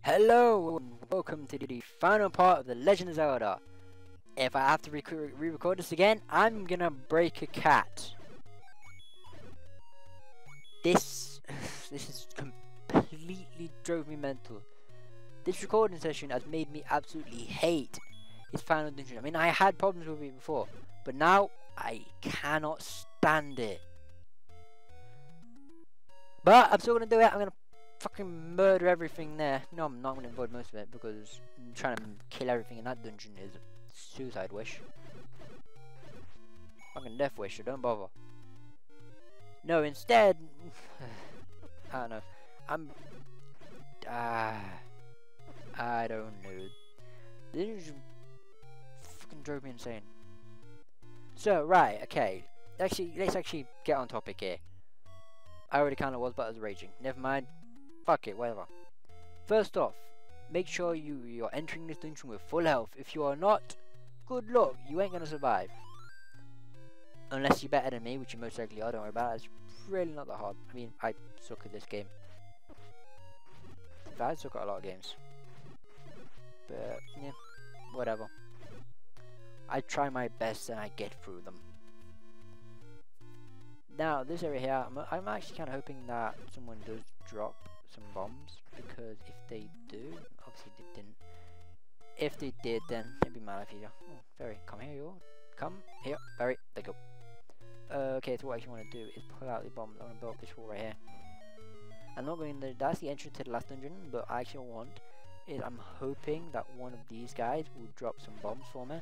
Hello and welcome to the final part of the Legend of Zelda. If I have to re-record this again, I'm gonna break a cat. This is completely drove me mental. This recording session has made me absolutely hate his final dungeon. I mean, I had problems with it before, but now I cannot stand it. But I'm still gonna do it. I'm gonna fucking murder everything there. No, I'm not gonna avoid most of it because trying to kill everything in that dungeon is a suicide wish. Fucking death wish, so don't bother. No, instead, I don't know. I don't know. This fucking drove me insane. So right, okay. Let's actually get on topic here. I already kind of was, but I was raging. Never mind. Fuck it, whatever. First off, make sure you're entering this dungeon with full health. If you are not, good luck. You ain't gonna survive. Unless you're better than me, which you most likely are. Don't worry about it. It's really not that hard. I mean, I suck at this game. In fact, I suck at a lot of games. But yeah, whatever. I try my best and I get through them. Now, this area here, I'm actually kind of hoping that someone does drop some bombs, because if they do, obviously they didn't. If they did, then it'd be mad if you. Oh, Fairy, come here, you. Come here, Fairy. There you go. Okay, so what I actually want to do is pull out the bombs. I want to blow up this wall right here. I'm not going there. That's the entrance to the last dungeon, but I actually I'm hoping that one of these guys will drop some bombs for me.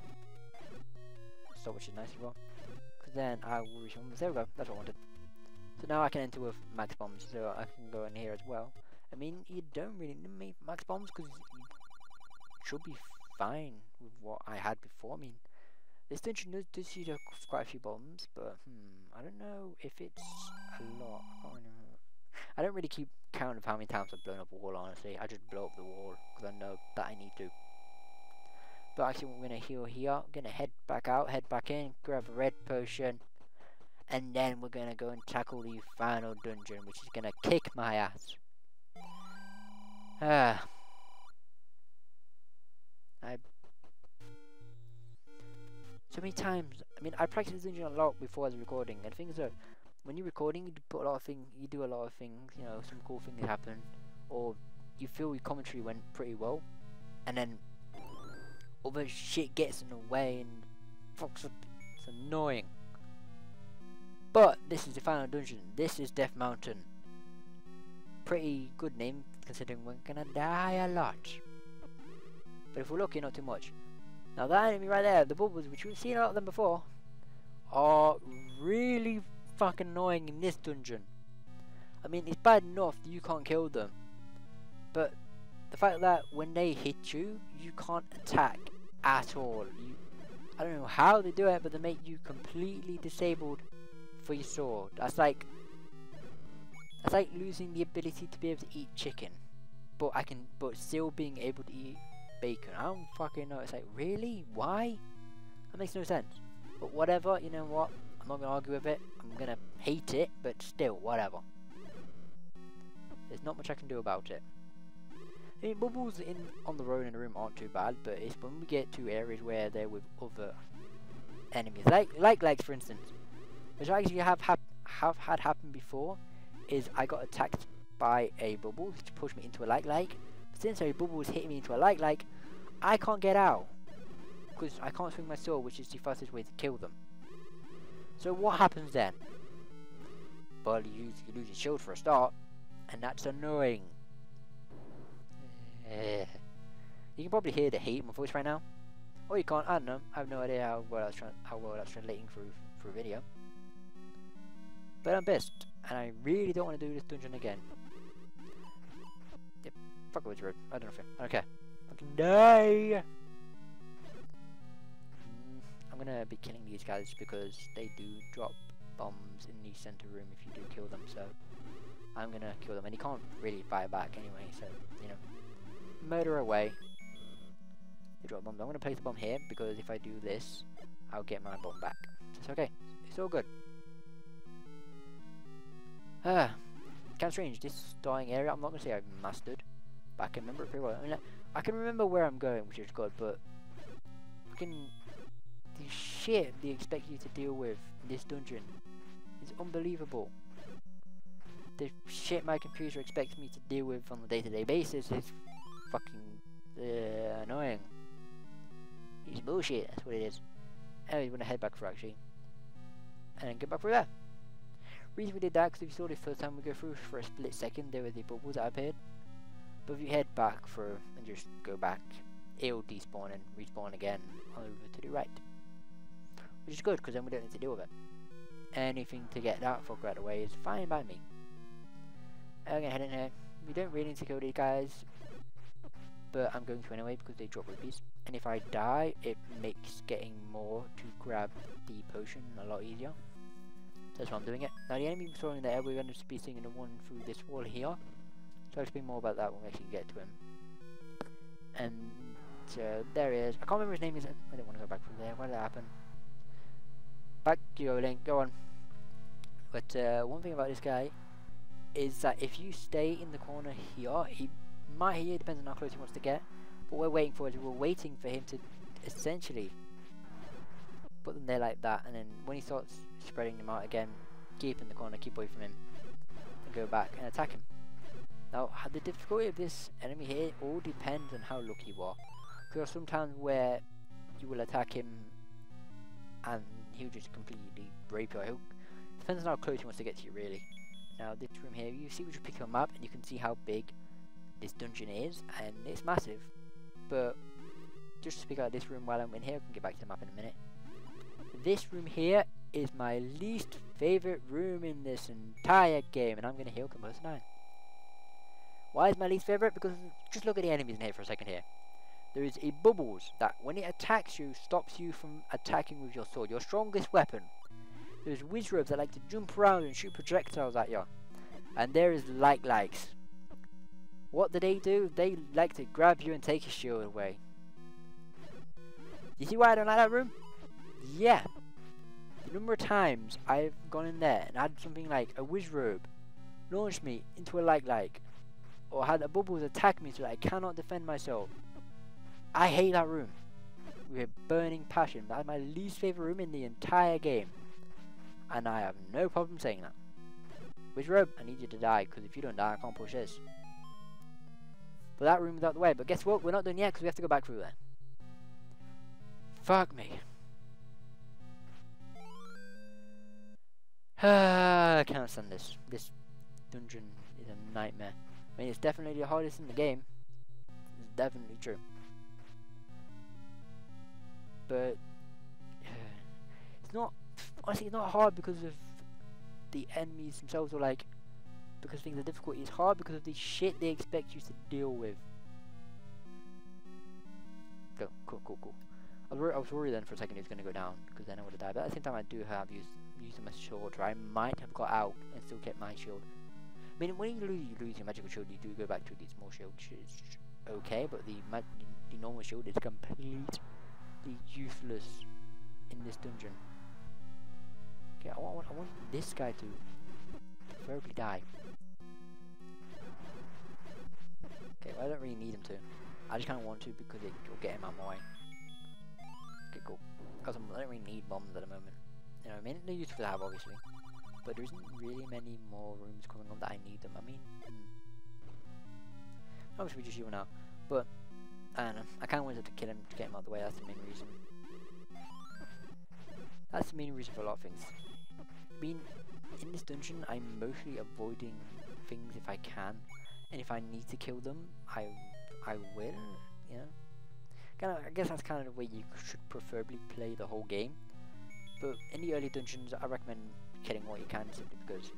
So, which is nice as well. Then I will reach them. There we go, that's what I wanted. So now I can enter with max bombs, so I can go in here as well. I mean, you don't really need max bombs because you should be fine with what I had before. I mean, this dungeon does use quite a few bombs, but I don't know if it's a lot. I don't really keep count of how many times I've blown up a wall, honestly. I just blow up the wall because I know that I need to. But actually, we're gonna heal here. I'm gonna head back out, head back in, grab a red potion, and then we're gonna go and tackle the final dungeon, which is gonna kick my ass. So many times. I mean, I practiced this dungeon a lot before I was recording, and things are, when you're recording, you do a lot of things. You know, some cool things happen, or you feel your commentary went pretty well, and then other shit gets in the way and fucks up. It's annoying. But this is the final dungeon. This is Death Mountain. Pretty good name considering we're gonna die a lot. But if we're lucky, not too much. Now that enemy right there, the bubbles, which we've seen a lot of them before, are really fucking annoying in this dungeon. I mean, it's bad enough that you can't kill them, but the fact that when they hit you, you can't attack at all. I don't know how they do it, but they make you completely disabled for your sword. That's like losing the ability to be able to eat chicken, but still being able to eat bacon. I don't fucking know. It's like, really? Why? That makes no sense. But whatever, you know what? I'm not gonna argue with it. I'm gonna hate it, but still, whatever. There's not much I can do about it. I mean, bubbles on the road in the room aren't too bad, but it's when we get to areas where they're with other enemies, like for instance, which I actually have had happen before, is I got attacked by a bubble which pushed me into a like. Since a bubble was hitting me into a like, I can't get out because I can't swing my sword, which is the fastest way to kill them. So what happens then? Well, you lose your shield for a start, and that's annoying. You can probably hear the hate in my voice right now. Or you can't, I don't know. I have no idea how well that's translating through video. But I'm pissed, and I really don't want to do this dungeon again. Yep, fuck Woods Road. I don't know. Okay. Fucking die! I'm gonna be killing these guys because they do drop bombs in the center room if you do kill them, so I'm gonna kill them. And you can't really fight back anyway, so, you know. Murder away. They drop bombs. I'm gonna place the bomb here because if I do this, I'll get my bomb back. It's okay. It's all good. Kind of strange. This dying area, I'm not gonna say I've mastered, but I can remember it pretty well. I mean, like, I can remember where I'm going, which is good, but fucking the shit they expect you to deal with in this dungeon is unbelievable. The shit my computer expects me to deal with on a day-to-day basis is fucking annoying. It's bullshit, that's what it is. Anyway, we're gonna head back through actually. And then get back through there. Reason we did that, because if you saw this first time we go through, for a split second there were the bubbles that appeared. But if you head back through and just go back, it'll despawn and respawn again over to the right. Which is good, because then we don't need to deal with it. Anything to get that fucker out of the way is fine by me. I'm gonna head in here. We don't really need to kill these guys, but I'm going to anyway because they drop rupees. And if I die, it makes getting more to grab the potion a lot easier. So that's why I'm doing it. Now the enemy we saw in there, we're going to be seeing the one through this wall here. So I'll explain more about that when we actually get to him. And there he is. I can't remember his name. I don't want to go back from there. Why did that happen? Back you go, Link. Go on. But one thing about this guy is that if you stay in the corner here, he might hear you, depends on how close he wants to get. What we're waiting for is we're waiting for him to essentially put them there like that, and then when he starts spreading them out again, keep in the corner, keep away from him, and go back and attack him. Now, the difficulty of this enemy here all depends on how lucky you are. There are some times where you will attack him and he'll just completely rape you. Depends on how close he wants to get to you, really. Now, this room here, you see, we just pick a map and you can see how big this dungeon is, and it's massive. But just to pick out this room while I'm in here, I can get back to the map in a minute. This room here is my least favourite room in this entire game, and I'm going to heal Composer 9. Why is my least favourite? Because just look at the enemies in here for a second here. There is a bubbles that when it attacks you, stops you from attacking with your sword, your strongest weapon. There's wizards that like to jump around and shoot projectiles at you. And there is likes. What do? They like to grab you and take your shield away. You see why I don't like that room? Yeah. The number of times I've gone in there and had something like a wizard launch me into a like, or had a bubbles attack me so that I cannot defend myself. I hate that room with a burning passion. That's my least favourite room in the entire game. And I have no problem saying that. Wizard, I need you to die, because if you don't die, I can't push this. But that room is out the way. But guess what? We're not done yet, because we have to go back through there. Fuck me. I can't stand this. This dungeon is a nightmare. I mean, it's definitely the hardest in the game. It's definitely true. But it's not, honestly, it's not hard because of the enemies themselves, or like because things are difficult. It's hard because of the shit they expect you to deal with. Go, cool. I was worried then for a second he was going to go down, because then I would have died. But at the same time, I do have used my sword, or I might have got out and still kept my shield. I mean, when you lose your magical shield, you do go back to the small shield, which is okay, but the normal shield is completely useless in this dungeon. Okay, I want this guy to preferably die. Okay, well, I don't really need him to. I just kind of want to because it will get him out of my way. Okay, cool. Because I don't really need bombs at the moment. You know, I mean, they're useful to have, obviously. But there isn't really many more rooms coming up that I need them. I mean, obviously we just use now. But, I don't know. I kind of wanted to kill him to get him out of the way. That's the main reason. That's the main reason for a lot of things. I mean, in this dungeon, I'm mostly avoiding things if I can. And if I need to kill them, I will, you know. I guess that's kind of the way you should preferably play the whole game. But in the early dungeons, I recommend killing what you can, simply because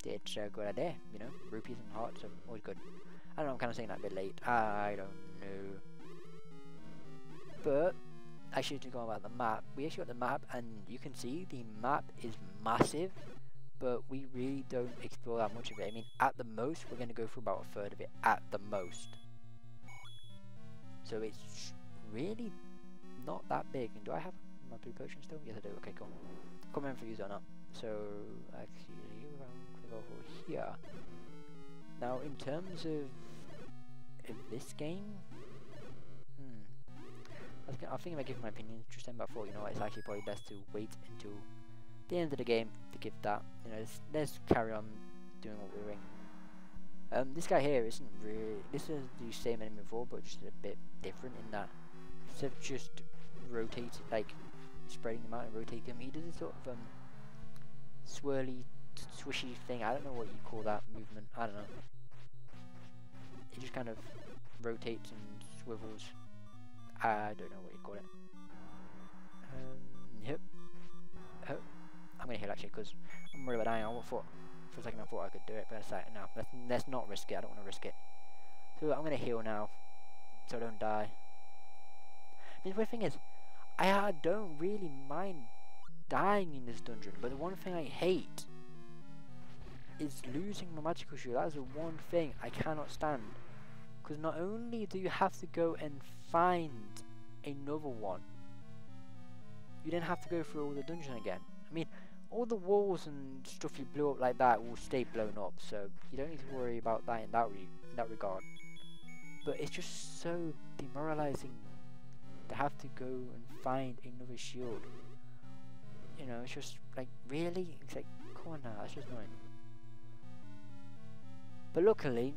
it's a good idea, you know. Rupees and hearts are always good. I don't know, I'm kind of saying that a bit late. I don't know. But, actually, to go about the map, we actually got the map, and you can see the map is massive, but we really don't explore that much of it. I mean, at the most, we're going to go for about a third of it, at the most. So it's really not that big. And do I have my blue potion still? Yes, I do. Okay, cool. Can't remember if I use it or not. So, actually, I'm going to go over here. Now, in terms of of this game, I think if I give my opinion just then, but I thought, you know what, it's actually probably best to wait until the end of the game to give that. You know, let's carry on doing what we're doing. This guy here isn't really. This is the same enemy before, but just a bit different in that instead of just rotate, like spreading them out and rotating them, he does a sort of swirly, swishy thing. I don't know what you call that movement. I don't know. He just kind of rotates and swivels. I don't know what you call it. Yep. Oh, I'm gonna heal actually because I'm worried about dying. For a second I thought I could do it, but it's like, no, let's not risk it. I don't want to risk it. So I'm gonna heal now, so I don't die. I mean, the weird thing is, I don't really mind dying in this dungeon, but the one thing I hate is losing my magical shield. That is the one thing I cannot stand. Because not only do you have to go and find another one, you then have to go through all the dungeon again. I mean, all the walls and stuff you blew up like that will stay blown up, so you don't need to worry about that in that regard. But it's just so demoralizing to have to go and find another shield. You know, it's just like, really? It's like, come on now, that's just annoying. But luckily,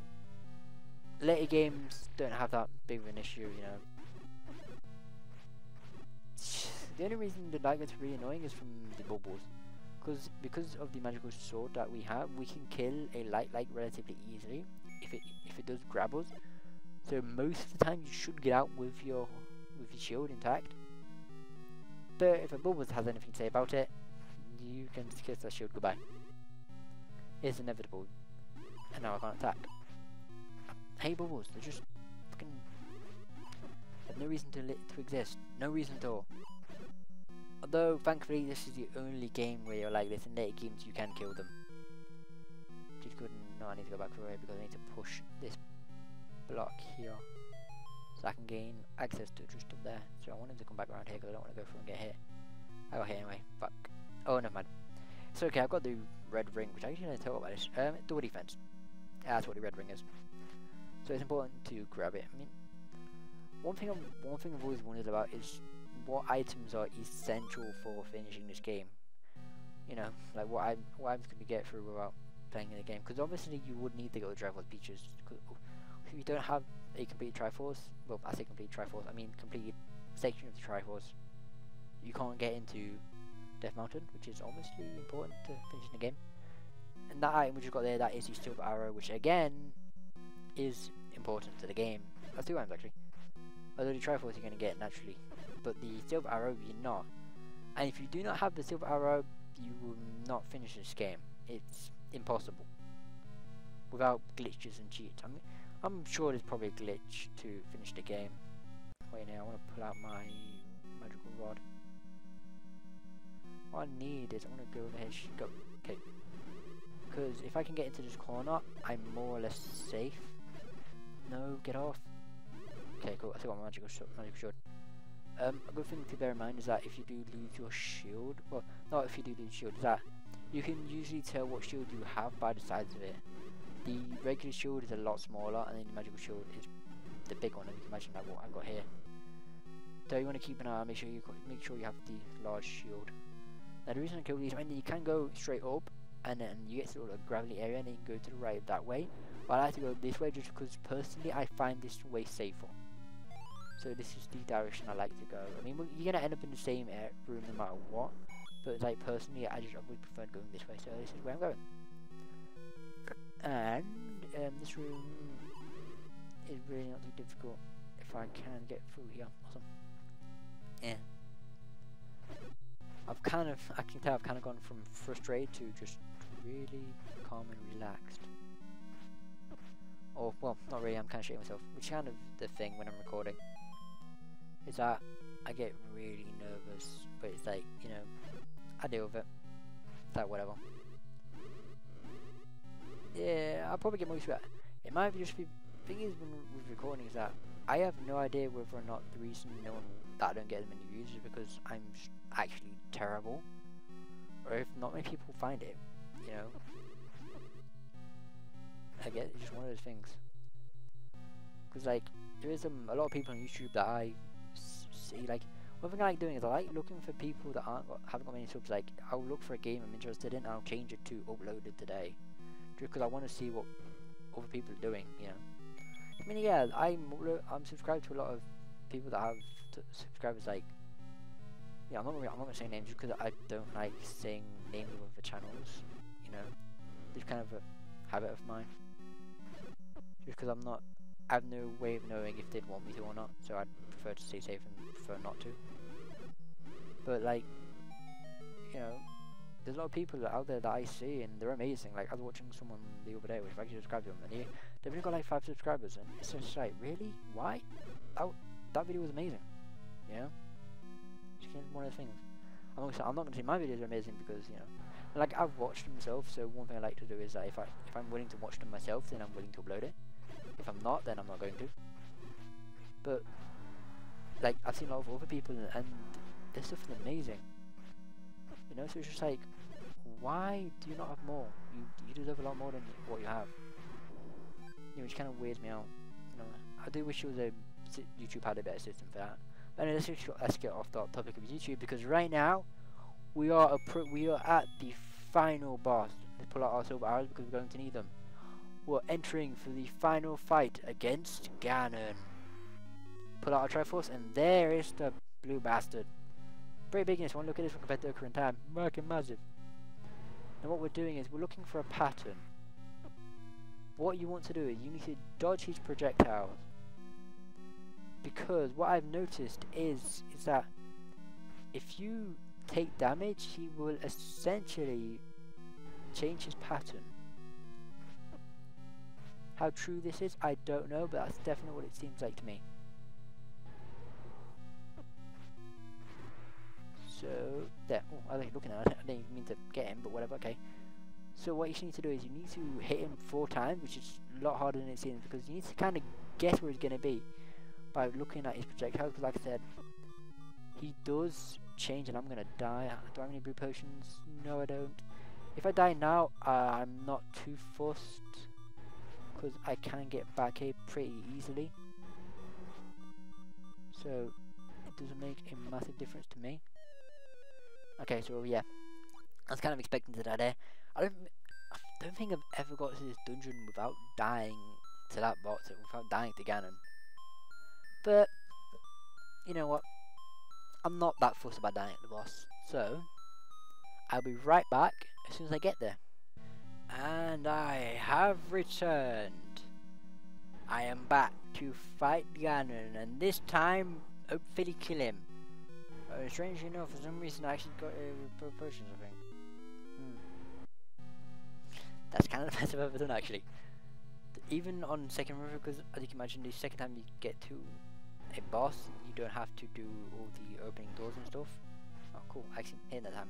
later games don't have that big of an issue, you know. The only reason the lag gets really annoying is from the bubbles. Because of the magical sword that we have, we can kill a light relatively easily if it does grab us. So most of the time you should get out with your shield intact. But if a bubbles has anything to say about it, you can kiss that shield goodbye. It's inevitable. And now I can't attack. Hey bubbles, they're just fucking have no reason to exist. No reason at all. Although thankfully this is the only game where you're like this. In later games you can kill them. Which is good. No, I need to go back for it because I need to push this block here so I can gain access to just up there. So I want him to come back around here because I don't want to go through and get hit. I got hit anyway. Fuck. Oh, never mind. It's okay. I've got the red ring, which I actually didn't talk about this. Door defense. That's what the red ring is. So it's important to grab it. I mean, one thing I've always wondered about is what items are essential for finishing this game. You know, like what items could you get through without playing in the game? Because obviously you would need to go to Triforce Beaches. If you don't have a complete Triforce, well, I say complete Triforce, I mean complete section of the Triforce, you can't get into Death Mountain, which is obviously important to finishing the game. And that item which you've got there, that is the Silver Arrow, which again is important to the game. That's two items actually. Although the Triforce you're going to get naturally, but the Silver Arrow you're not. And if you do not have the Silver Arrow, you will not finish this game. It's impossible without glitches and cheats. I mean, I'm sure there's probably a glitch to finish the game. Wait now, I want to pull out my magical rod. What I need is I want to go over here. Go. Okay. Because if I can get into this corner, I'm more or less safe. No, get off. Okay, cool. I still got my magical shield. A good thing to bear in mind is that if you do lose your shield, well, not if you do lose your shield, is that you can usually tell what shield you have by the size of it. The regular shield is a lot smaller, and then the magical shield is the big one. And you can imagine like what I've got here. So you want to keep an eye on, make sure you have the large shield. Now the reason I kill these, I mean, you can go straight up, and then you get to the gravelly area, and then you can go to the right that way. But I like to go this way just because personally I find this way safer. So this is the direction I like to go. I mean, you're gonna end up in the same room no matter what. But like personally, I would prefer going this way. So this is where I'm going. And this room is really not too difficult if I can get through here. Awesome. Yeah. I can tell I've kind of gone from frustrated to just really calm and relaxed. Or, well, not really, I'm kind of shitting myself, which is kind of the thing when I'm recording. Is that I get really nervous, but it's like, you know, I deal with it. It's like, whatever. Yeah, I'll probably get more used to it. It might just be, the thing is with recording is that I have no idea whether or not the reason that I don't get as many views is because I'm actually terrible, or if not many people find it, you know. I guess it's just one of those things. Because like there is a lot of people on YouTube that I see. Like one thing I like doing is I like looking for people that haven't got many subs. Like I'll look for a game I'm interested in and I'll change it to uploaded today, just because I want to see what other people are doing. You know. I mean, yeah, I'm subscribed to a lot of people that have subscribers. Like, yeah, I'm not gonna say names just because I don't like saying names of other channels. You know, it's kind of a habit of mine. Just because I have no way of knowing if they'd want me to or not, so I'd prefer to stay safe and prefer not to. But like, you know, there's a lot of people out there that I see and they're amazing. Like I was watching someone the other day, which I actually subscribed to them, and they've only got like 5 subscribers, and it's just like, really? Why? That video was amazing. You know? It's one of the things. I'm not gonna say my videos are amazing because, you know, like I've watched them myself, so one thing I like to do is that if I'm willing to watch them myself, then I'm willing to upload it. If I'm not, then I'm not going to. But like I've seen a lot of other people and their stuff is amazing. You know, so it's just like, why do you not have more? You deserve a lot more than what you have. You know, which kind of weirds me out. You know, I do wish YouTube had a better system for that. But anyway, let's get off the topic of YouTube, because right now we are at the final boss. Let's pull out our silver arrows because we're going to need them. We're entering for the final fight against Ganon. Pull out our Triforce, and there is the blue bastard. Very big in this one. Look at this one compared to the current time. Fucking massive. Now what we're doing is we're looking for a pattern. What you want to do is you need to dodge his projectiles. Because what I've noticed is that if you take damage, he will essentially change his pattern. How true this is, I don't know, but that's definitely what it seems like to me. So, there. Oh, I was looking at it. I didn't even mean to get him, but whatever, okay. So what you need to do is you need to hit him 4 times, which is a lot harder than it seems, because you need to kind of guess where he's going to be by looking at his projectiles, because like I said, he does change and I'm going to die. Do I have any blue potions? No, I don't. If I die now, I'm not too fussed, because I can get back here pretty easily. So, it doesn't make a massive difference to me. Okay, so yeah, I was kind of expecting to die there. I don't think I've ever got to this dungeon without dying to that boss, without dying to Ganon. But, you know what, I'm not that fussed about dying at the boss, so I'll be right back as soon as I get there. And I have returned. I am back to fight Ganon, and this time, hopefully kill him. Strangely enough, for some reason I actually got potions, I think. That's kind of the best I've ever done, actually. Even on second run, because as you can imagine, the second time you get to a boss, you don't have to do all the opening doors and stuff. Oh cool, I actually hit that time.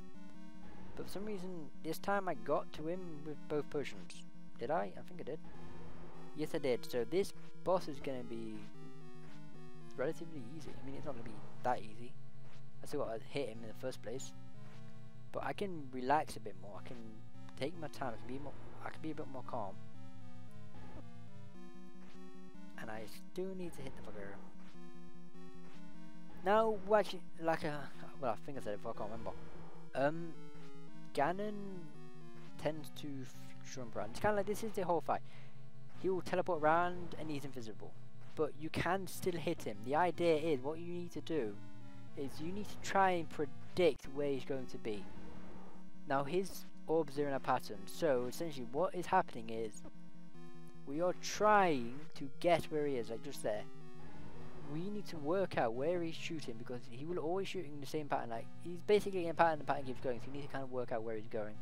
But for some reason, this time I got to him with both potions. Did I? I think I did. Yes I did. So this boss is going to be relatively easy. I mean, it's not going to be that easy. I still got to hit him in the first place. But I can relax a bit more. I can take my time. I can be a bit more calm. And I still need to hit the bugger. Now, well, actually, well, I think I said it, but I can't remember. Ganon tends to jump around. It's kind of like, this is the whole fight. He will teleport around and he's invisible. But you can still hit him. The idea is, what you need to do is you need to try and predict where he's going to be. Now, his orbs are in a pattern. So, essentially, what is happening is we are trying to guess where he is, like just there. We need to work out where he's shooting, because he will always shoot in the same pattern. Like, he's basically in a pattern, the pattern keeps going, so you need to kind of work out where he's going.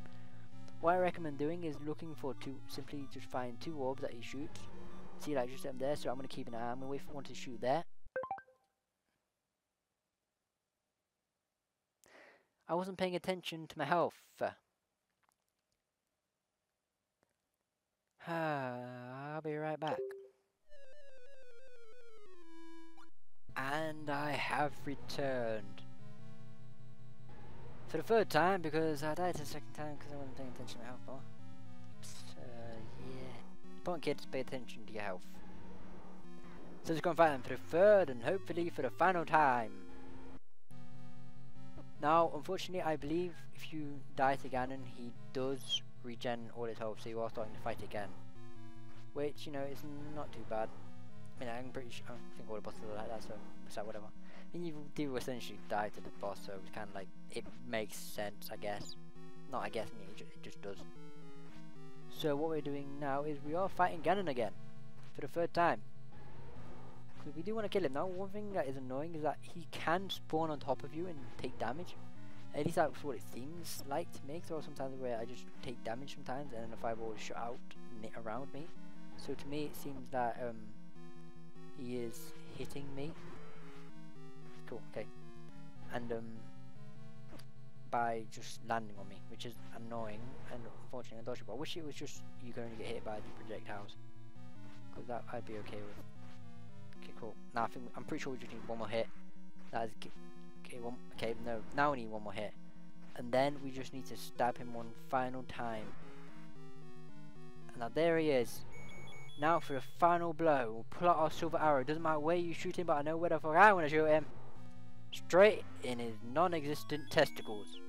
What I recommend doing is looking for simply just find 2 orbs that he shoots. See, like, just them there, so I'm going to keep an eye. I'm going to wait for one to shoot there. I wasn't paying attention to my health. I'll be right back. And I have returned. For the 3rd time, because I died the 2nd time because I wasn't paying attention to my health bar. Yeah. Important kids, pay attention to your health. So let's go and fight him for the third and hopefully for the final time. Now, unfortunately, I believe if you die to Ganon, he does regen all his health, so you are starting to fight again. Which, you know, is not too bad. I mean, I'm pretty sure, I think all the bosses are like that, so it's like whatever. I mean, you do essentially die to the boss, so it's kind of like, it makes sense, I guess. Not I guess, I mean, it just does. So what we're doing now is we are fighting Ganon again, for the third time. Because we do want to kill him. Now, one thing that is annoying is that he can spawn on top of you and take damage. At least that's what it seems like to me. So sometimes where I just take damage sometimes, and then the fireball is shot out around me. So to me, it seems that he is hitting me. Cool. Okay. And by just landing on me, which is annoying and unfortunately undodgeable. I wish it was just you can only get hit by the projectiles, because that I'd be okay with. Okay, cool. Now I'm pretty sure we just need one more hit. That is okay. No, now we need one more hit, and then we just need to stab him one final time. And now there he is. Now for the final blow, we'll pull out our silver arrow. Doesn't matter where you shoot him, but I know where the fuck I want to shoot him. Straight in his non-existent testicles.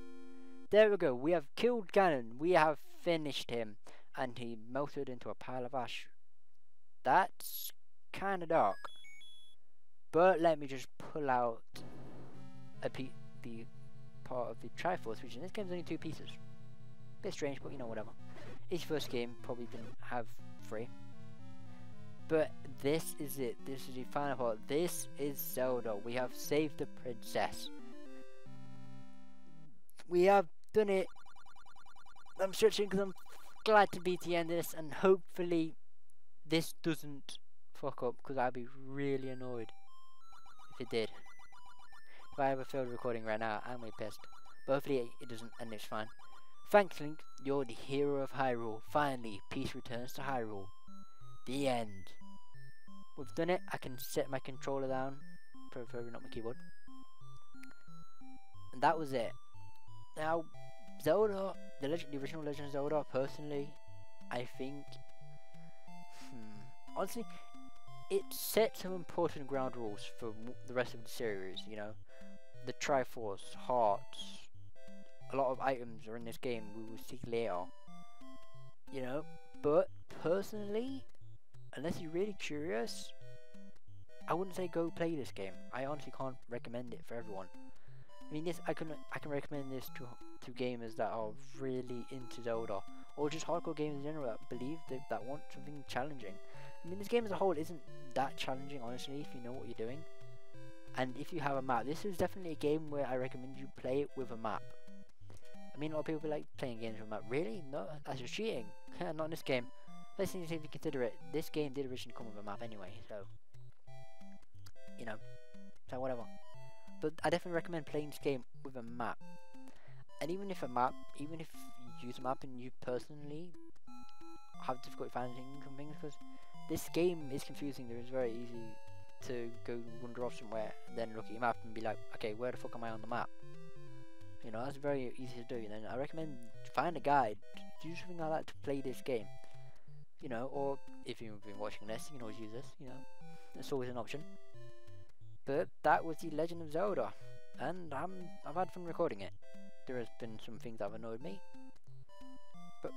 There we go. We have killed Ganon. We have finished him, and he melted into a pile of ash. That's kind of dark. But let me just pull out the part of the Triforce, which in this game is only 2 pieces. Bit strange, but you know, whatever. His first game probably didn't have 3. But this is it. This is the final part. This is Zelda. We have saved the princess. We have done it. I'm stretching because I'm glad to be at the end of this, and hopefully this doesn't fuck up, because I'd be really annoyed if it did. If I ever failed recording right now, I'm really pissed. But hopefully it doesn't, and it's fine. Thanks, Link. You're the hero of Hyrule. Finally, peace returns to Hyrule. The end. We've done it. I can set my controller down, preferably not my keyboard. And that was it. Now, Zelda, the original Legend of Zelda, personally, I think, honestly, it set some important ground rules for the rest of the series, you know. The Triforce, hearts, a lot of items are in this game we will see later, you know. But personally, unless you're really curious, I wouldn't say go play this game. I honestly can't recommend it for everyone. I mean, I can recommend this to gamers that are really into Zelda, or just hardcore gamers in general that believe that want something challenging. I mean, this game as a whole isn't that challenging, honestly, if you know what you're doing. And if you have a map, this is definitely a game where I recommend you play it with a map. I mean, a lot of people like playing games with a map. Really? No, that's just cheating. Not in this game. Let's see if you consider it. This game did originally come with a map anyway, so, you know, so whatever. But I definitely recommend playing this game with a map. And even if you use a map and you personally have difficulty finding some things, because this game is confusing. It's very easy to go wander off somewhere, and then look at your map and be like, okay, where the fuck am I on the map? You know, that's very easy to do. And then I recommend find a guide, do something like that to play this game. You know, or if you've been watching this, you can always use this, you know. It's always an option. But that was the Legend of Zelda, and I've had fun recording it. There has been some things that have annoyed me, but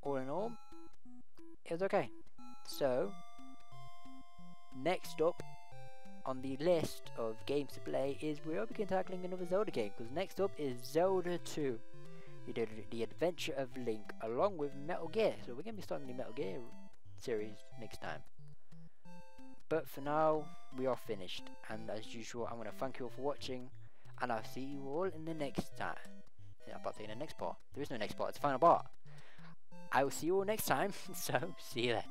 all in all, it was okay. So, next up on the list of games to play is we'll begin tackling another Zelda game, because next up is Zelda 2. You did the Adventure of Link along with Metal Gear, so we're going to be starting the Metal Gear series next time. But for now, we are finished, and as usual, I'm going to thank you all for watching, and I'll see you all in the next time. Yeah, I'm about to say in the next part. There is no next part, it's the final part. I will see you all next time, so see you then.